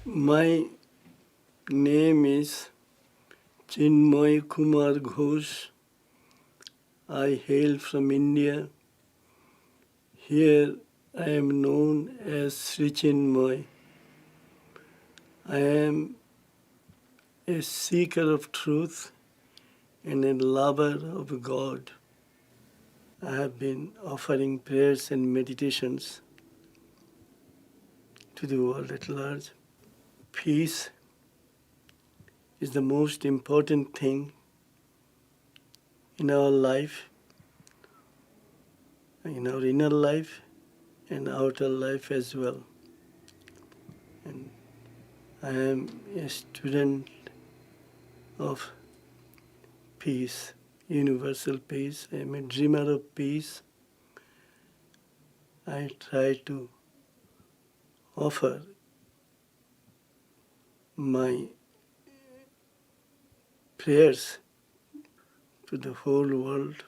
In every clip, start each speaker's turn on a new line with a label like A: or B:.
A: My name is Чинмой Кумар Гхош. I hail from India. Here I am known as Шри Чинмой. I am a seeker of truth and a lover of God. I have been offering prayers and meditations to the world at large. Peace is the most important thing in our life, in our inner life and outer life as well. And I am a student of peace, universal peace. I am a dreamer of peace. I try to offer my prayers to the whole world.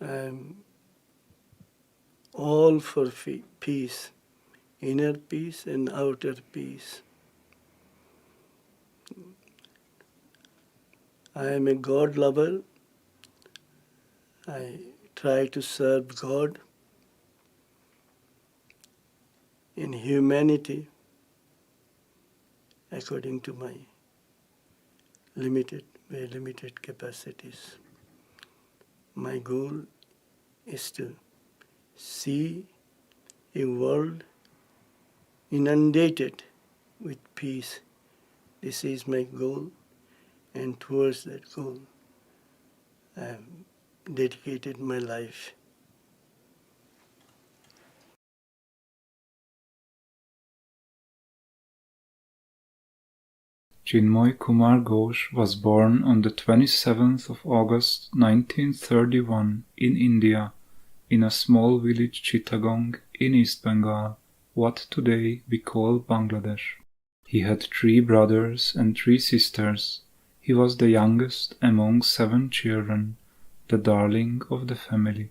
A: I am all for peace, inner peace and outer peace. I am a God lover. I try to serve God in humanity according to my very limited capacities. My goal is to see a world inundated with peace. This is my goal, and towards that goal I have dedicated my life.
B: Чинмой Кумар Гхош was born on the 27th of August 1931 in India, in a small village Chittagong in East Bengal, what today we call Bangladesh. He had 3 brothers and 3 sisters. He was the youngest among 7 children, the darling of the family.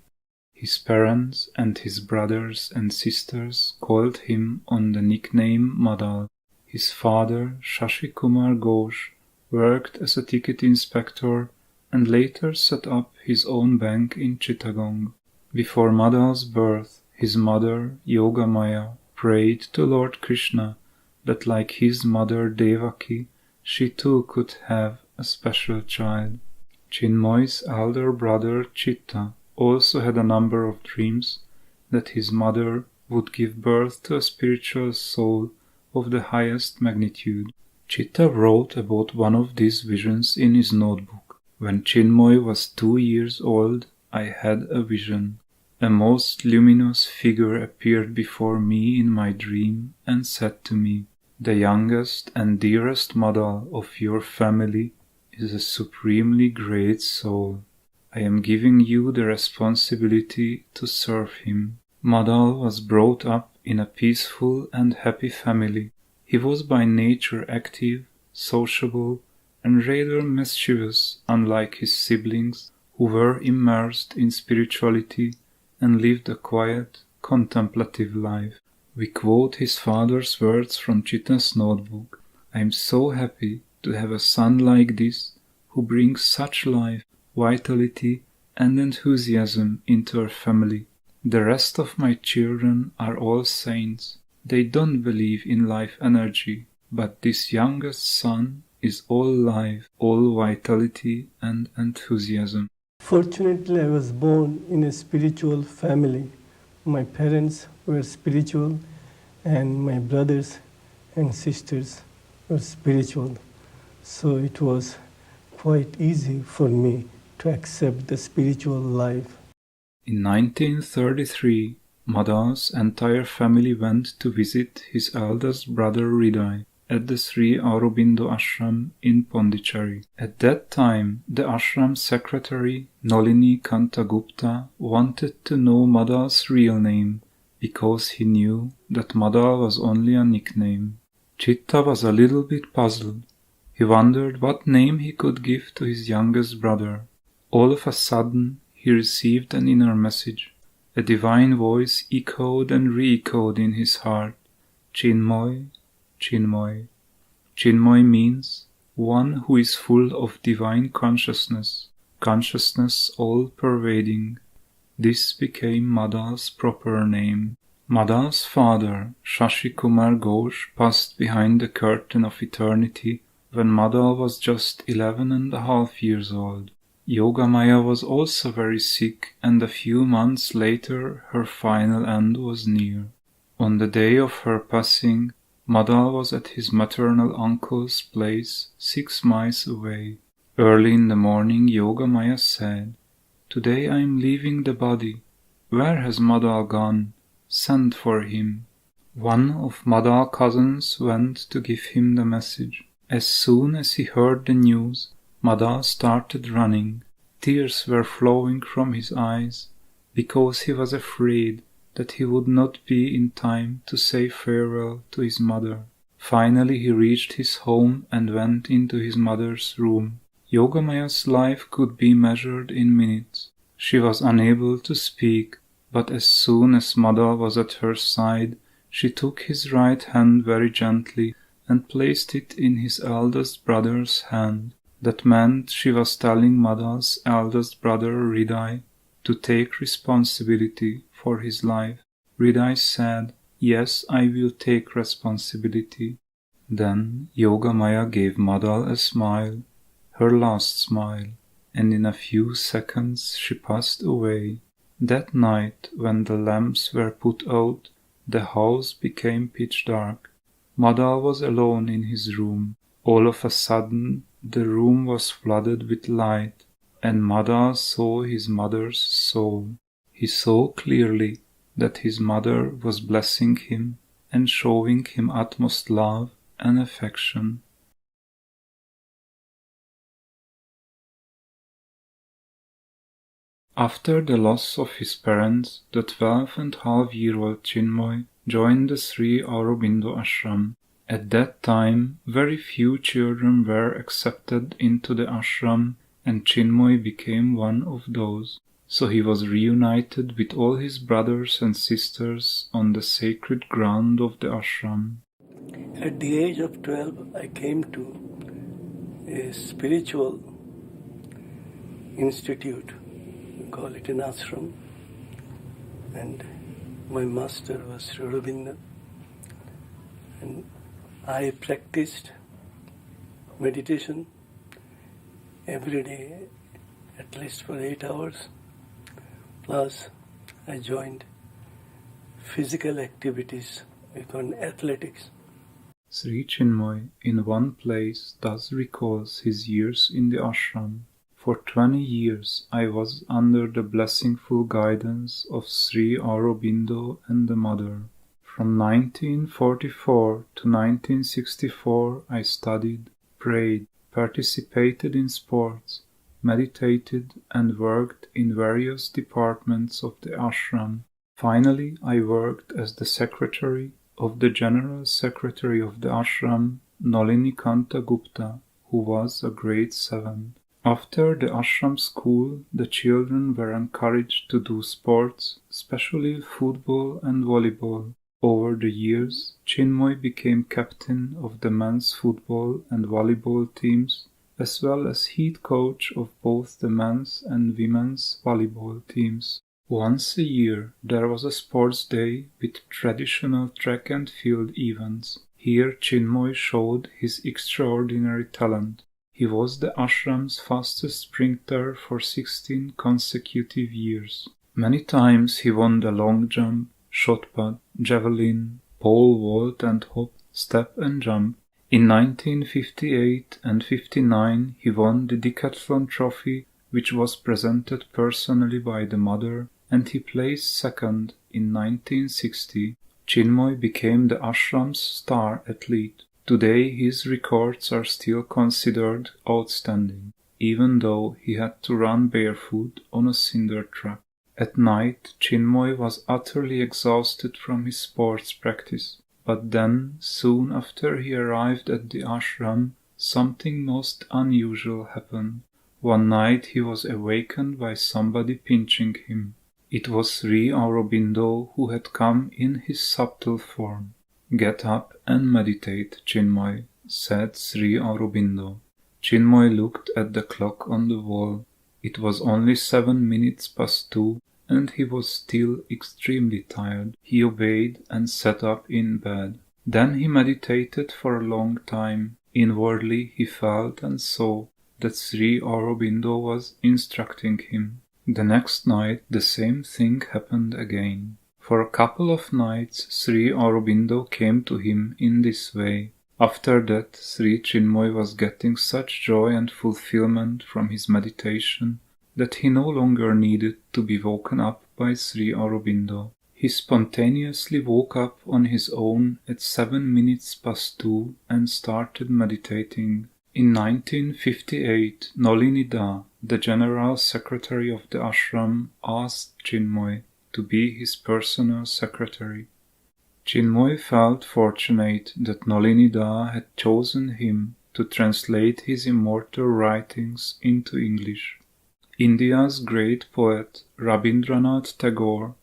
B: His parents and his brothers and sisters called him on the nickname Madal. His father, Shri Kumar Ghosh, worked as a ticket inspector and later set up his own bank in Chittagong. Before Madal's birth, his mother, Yoga Maya, prayed to Lord Krishna that like his mother Devaki, she too could have a special child. Chinmoy's elder brother Chitta also had a number of dreams that his mother would give birth to a spiritual soul of the highest magnitude. Chitta wrote about one of these visions in his notebook. When Chinmoy was 2 years old, I had a vision. A most luminous figure appeared before me in my dream and said to me, "The youngest and dearest Mother of your family is a supremely great soul. I am giving you the responsibility to serve him." Madal was brought up in a peaceful and happy family. He was by nature active, sociable, and rather mischievous, unlike his siblings, who were immersed in spirituality and lived a quiet, contemplative life. We quote his father's words from Chitta's notebook. "I am so happy to have a son like this who brings such life, vitality, and enthusiasm into our family. The rest of my children are all saints. They don't believe in life energy, but this youngest son is all life, all vitality and enthusiasm.
A: Fortunately, I was born in a spiritual family. My parents were spiritual, and my brothers and sisters were spiritual. So it was quite easy for me to accept the spiritual life.
B: In 1933, Madal's entire family went to visit his eldest brother Hriday at the Sri Aurobindo ashram in Pondicherry. At that time, the ashram secretary Nalini Kantagupta wanted to know Madal's real name because he knew that Madal was only a nickname. Chitta was a little bit puzzled. He wondered what name he could give to his youngest brother. All of a sudden, he received an inner message. A divine voice echoed and re-echoed in his heart. Чинмой, Чинмой. Чинмой means one who is full of divine consciousness, consciousness all-pervading. This became Madal's proper name. Madal's father, Shri Kumar Ghosh, passed behind the curtain of eternity when Madal was just 11.5 years old. Yogamaya was also very sick, and a few months later her final end was near. On the day of her passing, Madal was at his maternal uncle's place 6 miles away. Early in the morning Yogamaya said, "Today I am leaving the body. Where has Madal gone? Send for him." One of Madal's cousins went to give him the message. As soon as he heard the news, Madal started running. Tears were flowing from his eyes because he was afraid that he would not be in time to say farewell to his mother. Finally he reached his home and went into his mother's room. Yogamaya's life could be measured in minutes. She was unable to speak, but as soon as Mother was at her side, she took his right hand very gently and placed it in his eldest brother's hand. That meant she was telling Madal's eldest brother Hriday to take responsibility for his life. Hriday said, "Yes, I will take responsibility." Then Yogamaya gave Madal a smile, her last smile, and in a few seconds she passed away. That night, when the lamps were put out, the house became pitch dark. Madal was alone in his room. All of a sudden, the room was flooded with light, and Madal saw his mother's soul. He saw clearly that his mother was blessing him and showing him utmost love and affection. After the loss of his parents, the 12.5-year-old Чинмой joined the Sri Aurobindo ashram. At that time, very few children were accepted into the ashram, and Чинмой became one of those. So he was reunited with all his brothers and sisters on the sacred ground of the ashram.
A: At the age of 12, I came to a spiritual institute. We call it an ashram. And my master was Sri Aurobindo. And I practiced meditation every day, at least for 8 hours. Plus, I joined physical activities, we call athletics.
B: Sri Чинмой in one place thus recalls his years in the ashram. For 20 years I was under the blessingful guidance of Sri Aurobindo and the Mother. From 1944 to 1964 I studied, prayed, participated in sports, meditated and worked in various departments of the ashram. Finally, I worked as the secretary of the General Secretary of the ashram, Nalini Kantagupta, who was a grade 7. After the ashram school, the children were encouraged to do sports, especially football and volleyball. Over the years, Чинмой became captain of the men's football and volleyball teams, as well as head coach of both the men's and women's volleyball teams. Once a year, there was a sports day with traditional track and field events. Here Чинмой showed his extraordinary talent. He was the ashram's fastest sprinter for 16 consecutive years. Many times he won the long jump, shot put, javelin, pole vault and hop, step and jump. In 1958 and 59 he won the decathlon trophy, which was presented personally by the mother, and he placed second in 1960. Чинмой became the ashram's star athlete. Today his records are still considered outstanding, even though he had to run barefoot on a cinder track. At night, Чинмой was utterly exhausted from his sports practice. But then, soon after he arrived at the ashram, something most unusual happened. One night he was awakened by somebody pinching him. It was Sri Aurobindo who had come in his subtle form. "Get up and meditate, Чинмой," said Sri Aurobindo. Чинмой looked at the clock on the wall. It was only 7 minutes past 2, and he was still extremely tired. He obeyed and sat up in bed. Then he meditated for a long time. Inwardly he felt and saw that Sri Aurobindo was instructing him. The next night the same thing happened again. For a couple of nights Sri Aurobindo came to him in this way. After that Sri Чинмой was getting such joy and fulfillment from his meditation that he no longer needed to be woken up by Sri Aurobindo. He spontaneously woke up on his own at 7 minutes past 2 and started meditating. In 1958, Nolinida, the general secretary of the ashram, asked Чинмой to be his personal secretary. Чинмой felt fortunate that Nolinida had chosen him to translate his immortal writings into English. India's great poet Rabindranath Tagore,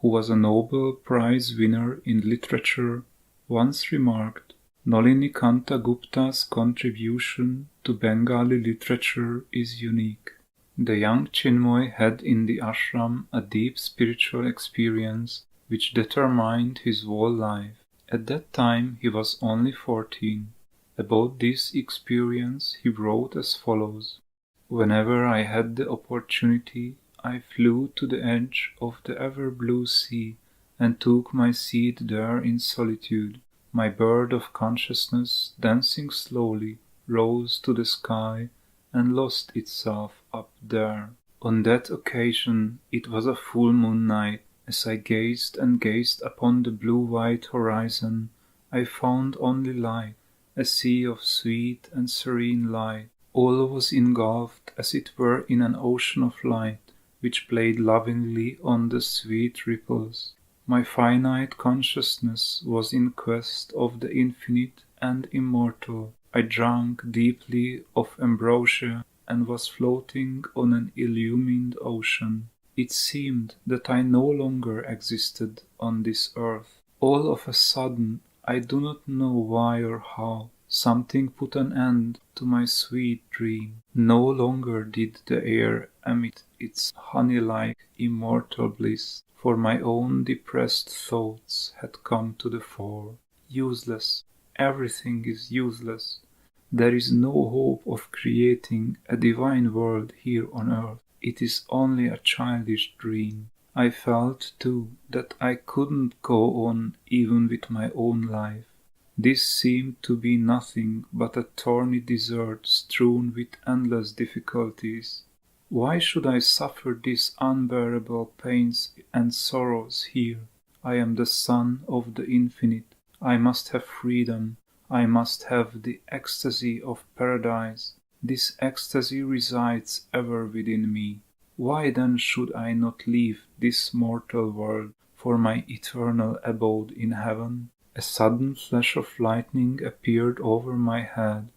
B: who was a Nobel Prize winner in literature, once remarked, "Nolinikanta Gupta's contribution to Bengali literature is unique." The young Чинмой had in the ashram a deep spiritual experience which determined his whole life. At that time he was only 14. About this experience he wrote as follows: "Whenever I had the opportunity, I flew to the edge of the ever-blue sea and took my seat there in solitude. My bird of consciousness, dancing slowly, rose to the sky and lost itself up there. On that occasion it was a full moon night. As I gazed and gazed upon the blue-white horizon, I found only light, a sea of sweet and serene light. All was engulfed as it were in an ocean of light, which played lovingly on the sweet ripples. My finite consciousness was in quest of the infinite and immortal. I drank deeply of ambrosia and was floating on an illumined ocean. It seemed that I no longer existed on this earth. All of a sudden, I do not know why or how, something put an end to my sweet dream. No longer did the air emit its honey-like immortal bliss, for my own depressed thoughts had come to the fore. Useless, everything is useless. There is no hope of creating a divine world here on earth. It is only a childish dream. I felt, too, that I couldn't go on even with my own life. This seemed to be nothing but a thorny desert strewn with endless difficulties. Why should I suffer these unbearable pains and sorrows here? I am the son of the infinite. I must have freedom. I must have the ecstasy of paradise. This ecstasy resides ever within me. Why then should I not leave this mortal world for my eternal abode in heaven? A sudden flash of lightning appeared over my head.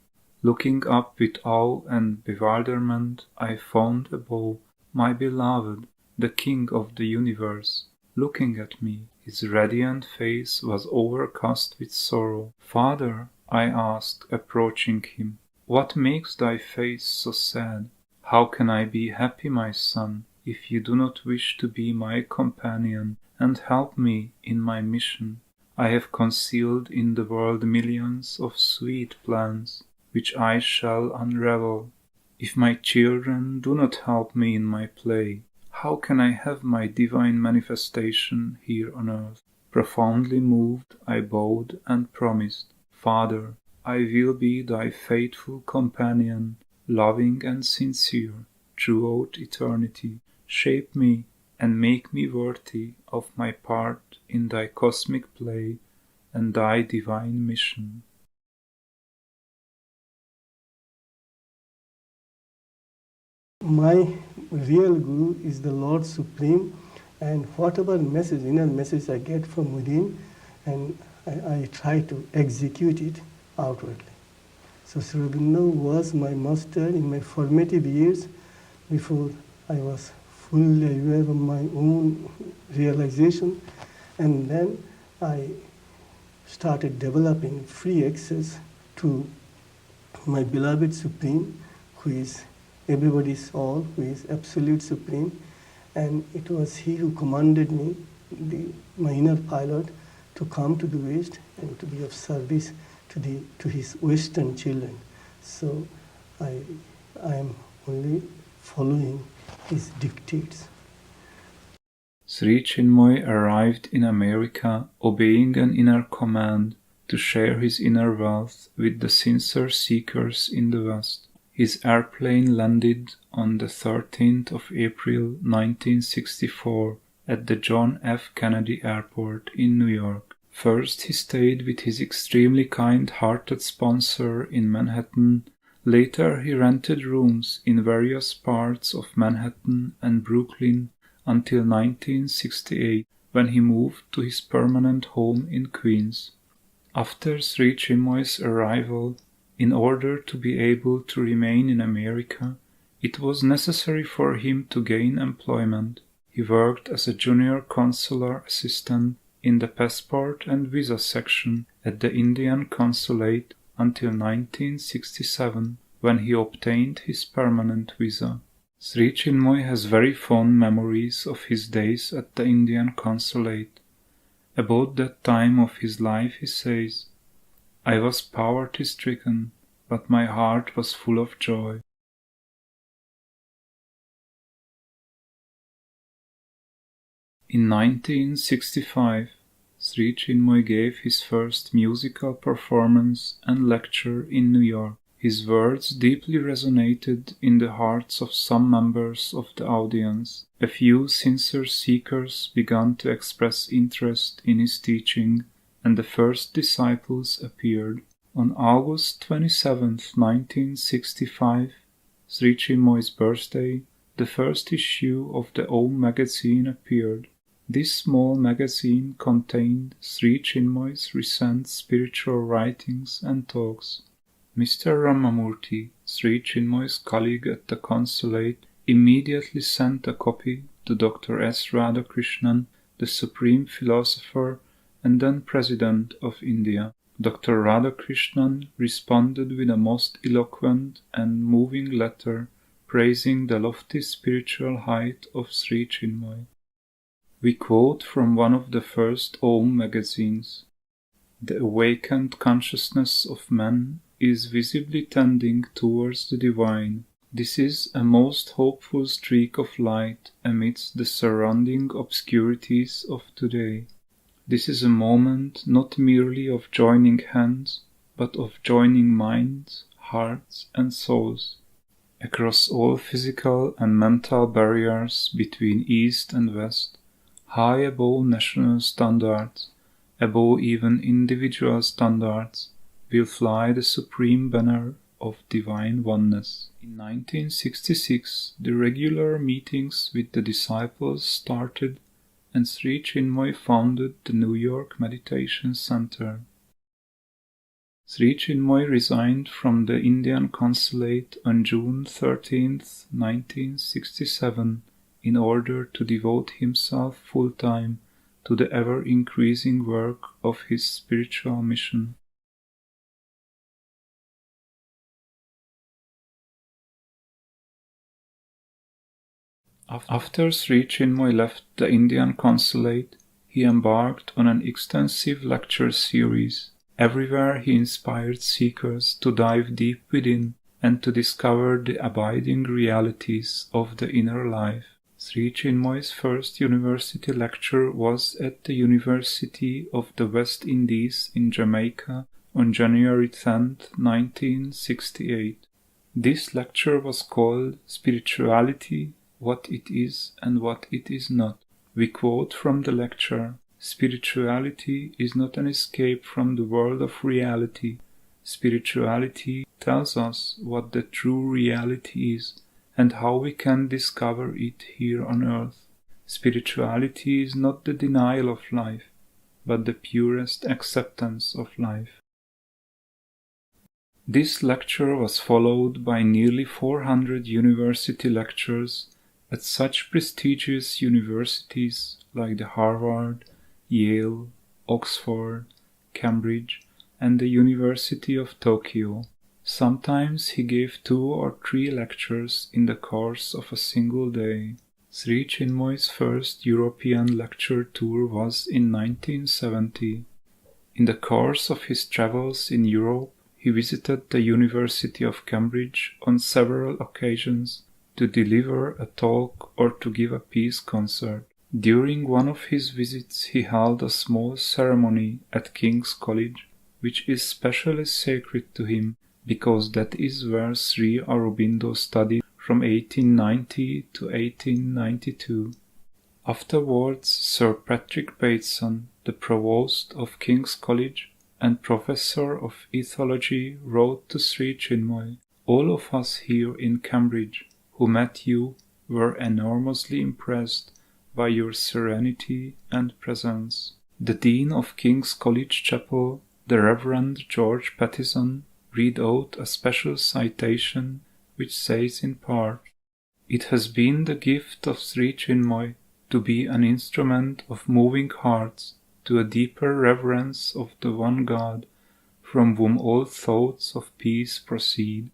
B: Looking up with awe and bewilderment, I found above my beloved, the King of the universe, looking at me. His radiant face was overcast with sorrow. "Father," I asked, approaching him, "what makes thy face so sad? How can I be happy, my son, if you do not wish to be my companion and help me in my mission? I have concealed in the world millions of sweet plans, which I shall unravel. If my children do not help me in my play, how can I have my divine manifestation here on earth?" Profoundly moved, I bowed and promised, "Father, I will be thy faithful companion, loving and sincere, throughout eternity. Shape me and make me worthy of my part in thy cosmic play and thy divine mission."
A: My real Guru is the Lord Supreme, and whatever message, inner message I get from within, and I try to execute it outwardly. So Sri Aurobindo was my master in my formative years before I was fully aware of my own realization, and then I started developing free access to my beloved Supreme, who is everybody's all, who is absolute Supreme, and it was he who commanded me, my inner pilot, to come to the West and to be of service to his Western children. So I am only following his dictates.
B: Sri Чинмой arrived in America obeying an inner command to share his inner wealth with the sincere seekers in the West. His airplane landed on the 13th of April 1964 at the John F. Kennedy Airport in New York. First he stayed with his extremely kind-hearted sponsor in Manhattan. Later he rented rooms in various parts of Manhattan and Brooklyn until 1968, when he moved to his permanent home in Queens. After Sri Chinmoy's arrival, in order to be able to remain in America, it was necessary for him to gain employment. He worked as a junior consular assistant in the passport and visa section at the Indian consulate until 1967, when he obtained his permanent visa. Sri Чинмой has very fond memories of his days at the Indian consulate. About that time of his life he says, "I was poverty-stricken, but my heart was full of joy." In 1965, Sri Чинмой gave his first musical performance and lecture in New York. His words deeply resonated in the hearts of some members of the audience. A few sincere seekers began to express interest in his teaching, and the first disciples appeared. On August 27, 1965, Sri Chinmoy's birthday, the first issue of the Om magazine appeared. This small magazine contained Sri Chinmoy's recent spiritual writings and talks. Mr. Ramamurthy, Sri Chinmoy's colleague at the consulate, immediately sent a copy to Dr. S. Radhakrishnan, the supreme philosopher and then President of India. Dr. Radhakrishnan responded with a most eloquent and moving letter praising the lofty spiritual height of Sri Chinmoy. We quote from one of the first Om magazines. "The awakened consciousness of man is visibly tending towards the divine. This is a most hopeful streak of light amidst the surrounding obscurities of today. This is a moment not merely of joining hands, but of joining minds, hearts, and souls. Across all physical and mental barriers between East and West, high above national standards, above even individual standards, will fly the supreme banner of divine oneness." In 1966, the regular meetings with the disciples started, and Sri Чинмой founded the New York Meditation Center. Sri Чинмой resigned from the Indian consulate on June 13, 1967, in order to devote himself full-time to the ever-increasing work of his spiritual mission. After Sri Chinmoi left the Indian consulate, he embarked on an extensive lecture series. Everywhere he inspired seekers to dive deep within and to discover the abiding realities of the inner life. Sri Chinmoy's first university lecture was at the University of the West Indies in Jamaica on January 10, 1968. This lecture was called Spirituality, What It Is and What It Is Not. We quote from the lecture, "Spirituality is not an escape from the world of reality. Spirituality tells us what the true reality is and how we can discover it here on earth. Spirituality is not the denial of life, but the purest acceptance of life." This lecture was followed by nearly 400 university lectures at such prestigious universities like the Harvard, Yale, Oxford, Cambridge, and the University of Tokyo. Sometimes he gave 2 or 3 lectures in the course of a single day. Sri Chinmoy's first European lecture tour was in 1970. In the course of his travels in Europe, he visited the University of Cambridge on several occasions to deliver a talk or to give a peace concert. During one of his visits, he held a small ceremony at King's College, which is specially sacred to him because that is where Sri Aurobindo studied from 1890 to 1892. Afterwards, Sir Patrick Bateson, the provost of King's College and professor of ethology, wrote to Sri Chinmoi, "All of us here in Cambridge who met you were enormously impressed by your serenity and presence." The Dean of King's College Chapel, the Reverend George Pattison, read out a special citation which says in part, "It has been the gift of Sri Chinmoi to be an instrument of moving hearts to a deeper reverence of the one God, from whom all thoughts of peace proceed."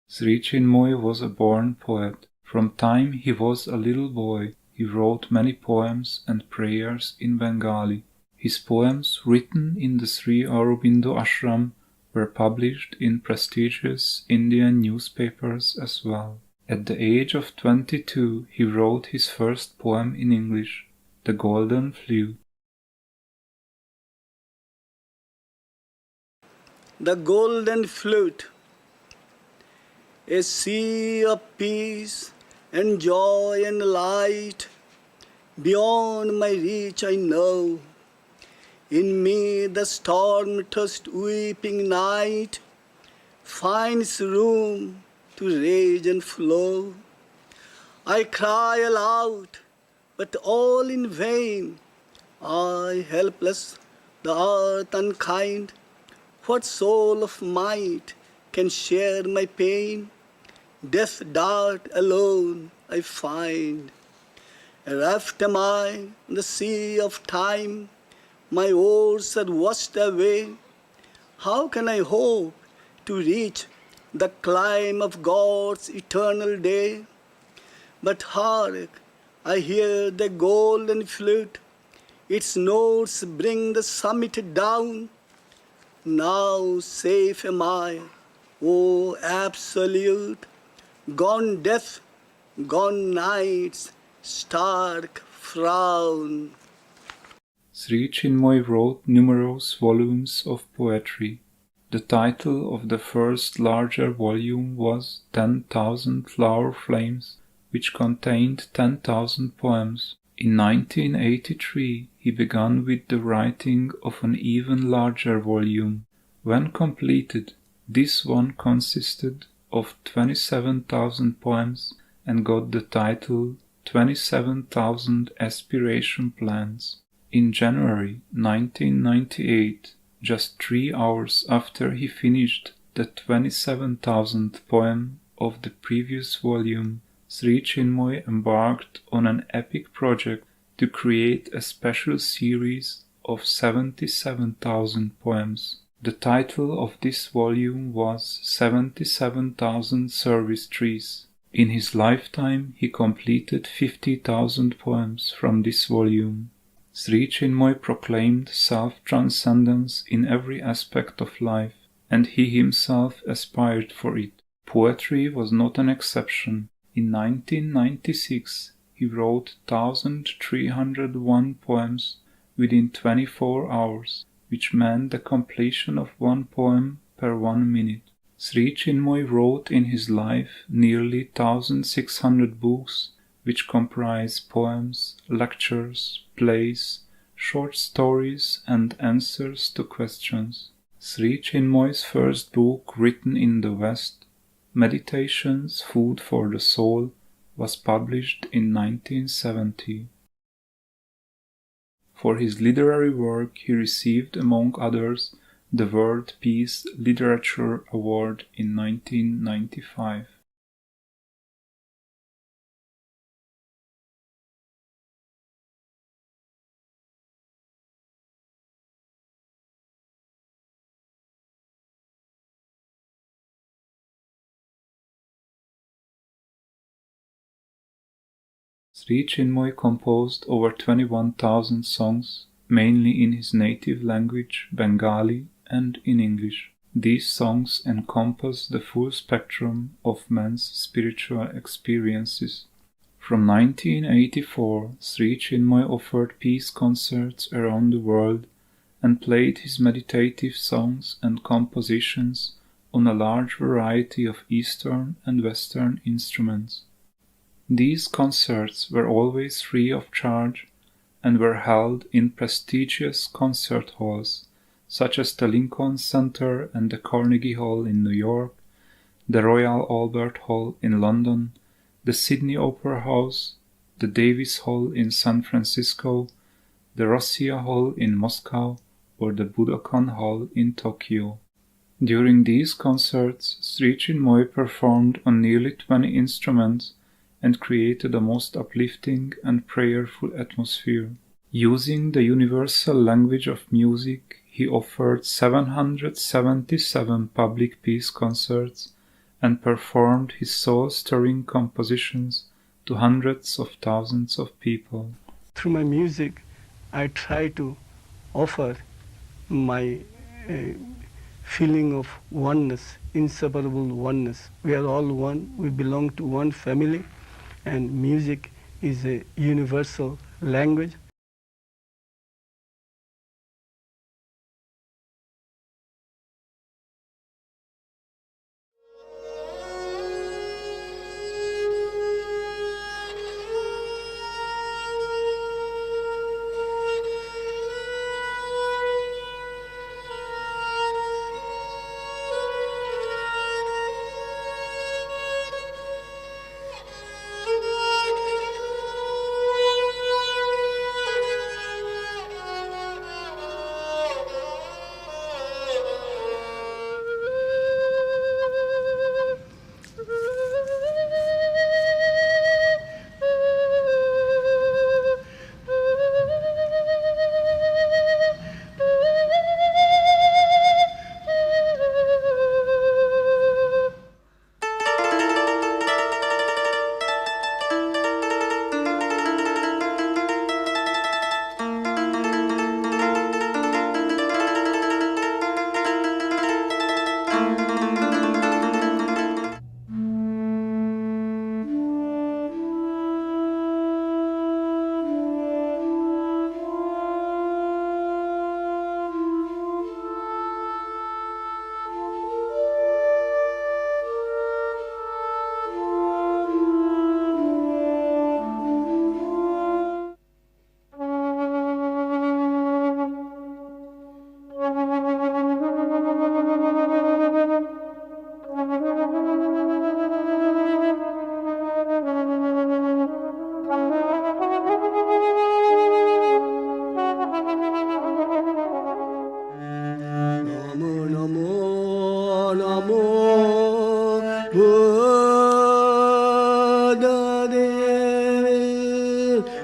B: Sri Chinmoi was a born poet. From time he was a little boy, he wrote many poems and prayers in Bengali. His poems, written in the Sri Aurobindo ashram, were published in prestigious Indian newspapers as well. At the age of 22, he wrote his first poem in English, The Golden Flute.
A: The golden flute, a sea of peace and joy and light, beyond my reach I know. In me the storm-tossed weeping night finds room to rage and flow. I cry aloud, but all in vain. I helpless, the earth unkind, what soul of might can share my pain? Death dart alone I find. Reft am I in the sea of time, my oars are washed away. How can I hope to reach the climb of God's eternal day? But hark, I hear the golden flute, its notes bring the summit down. Now safe am I, O Absolute, gone death, gone night's stark frown.
B: Sri Chinmoi wrote numerous volumes of poetry. The title of the first larger volume was 10,000 Flower Flames, which contained 10,000 poems. In 1983, he began with the writing of an even larger volume. When completed, this one consisted of 27,000 poems and got the title 27,000 Aspiration Plans. In January 1998, just 3 hours after he finished the 27,000th poem of the previous volume, Shri Чинмой embarked on an epic project to create a special series of 77,000 poems. The title of this volume was 77,000 Service Trees. In his lifetime, he completed 50,000 poems from this volume. Shri Чинмой proclaimed self-transcendence in every aspect of life, and he himself aspired for it. Poetry was not an exception. In 1996, he wrote 1,301 poems within 24 hours, which meant the completion of one poem per 1 minute. Shri Чинмой wrote in his life nearly 1,600 books, which comprise poems, lectures, plays, short stories, and answers to questions. Shri Чинмой's first book written in the West, Meditations, Food for the Soul, was published in 1970. For his literary work, he received, among others, the World Peace Literature Award in 1995. Shri Чинмой composed over 21,000 songs, mainly in his native language, Bengali, and in English. These songs encompass the full spectrum of man's spiritual experiences. From 1984, Shri Чинмой offered peace concerts around the world and played his meditative songs and compositions on a large variety of Eastern and Western instruments. These concerts were always free of charge and were held in prestigious concert halls, such as the Lincoln Center and the Carnegie Hall in New York, the Royal Albert Hall in London, the Sydney Opera House, the Davis Hall in San Francisco, the Rossiya Hall in Moscow, or the Budokan Hall in Tokyo. During these concerts, Shri Чинмой performed on nearly 20 instruments and created a most uplifting and prayerful atmosphere. Using the universal language of music, he offered 777 public peace concerts and performed his soul-stirring compositions to hundreds of thousands of people.
A: Through my music, I try to offer my feeling of oneness, inseparable oneness. We are all one, we belong to one family, and music is a universal language.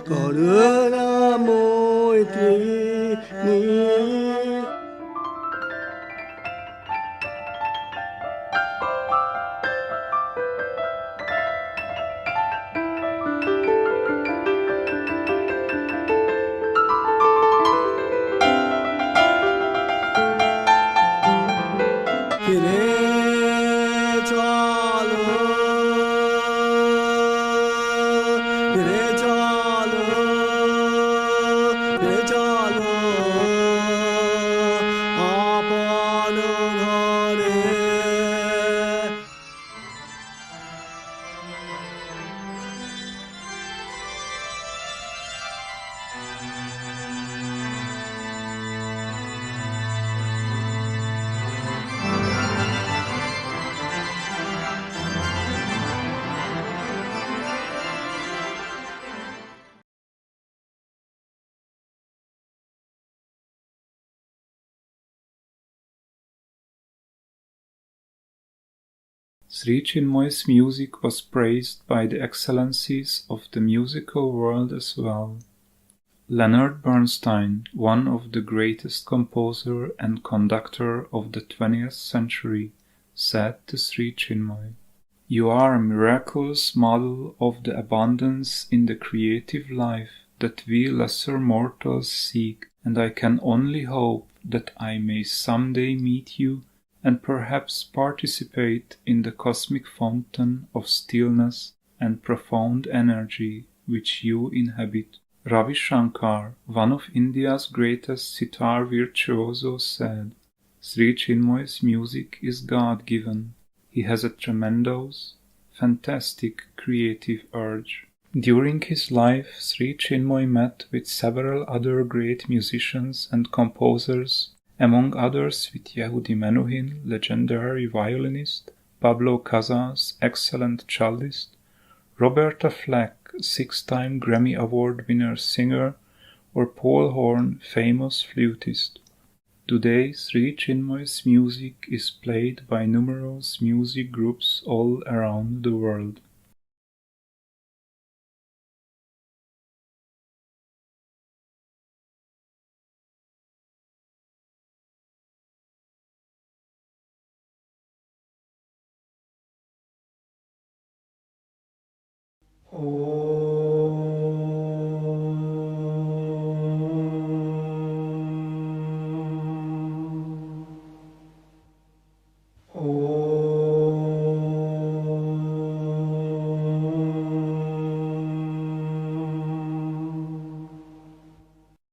A: Karunamurtini
B: Shri Чинмой's music was praised by the excellencies of the musical world as well. Leonard Bernstein, one of the greatest composer and conductor of the 20th century, said to Shri Чинмой, "You are a miraculous model of the abundance in the creative life that we lesser mortals seek, and I can only hope that I may someday meet you and perhaps participate in the cosmic fountain of stillness and profound energy which you inhabit." Ravi Shankar, one of India's greatest sitar virtuosos, said, "Shri Chinmoy's music is God-given. He has a tremendous, fantastic creative urge." During his life, Shri Chinmoy met with several other great musicians and composers, among others with Yehudi Menuhin, legendary violinist, Pablo Casals, excellent cellist, Roberta Flack, six-time Grammy Award winner singer, or Paul Horn, famous flutist. Today, Shri Chinmoy's music is played by numerous music groups all around the world.
A: Oh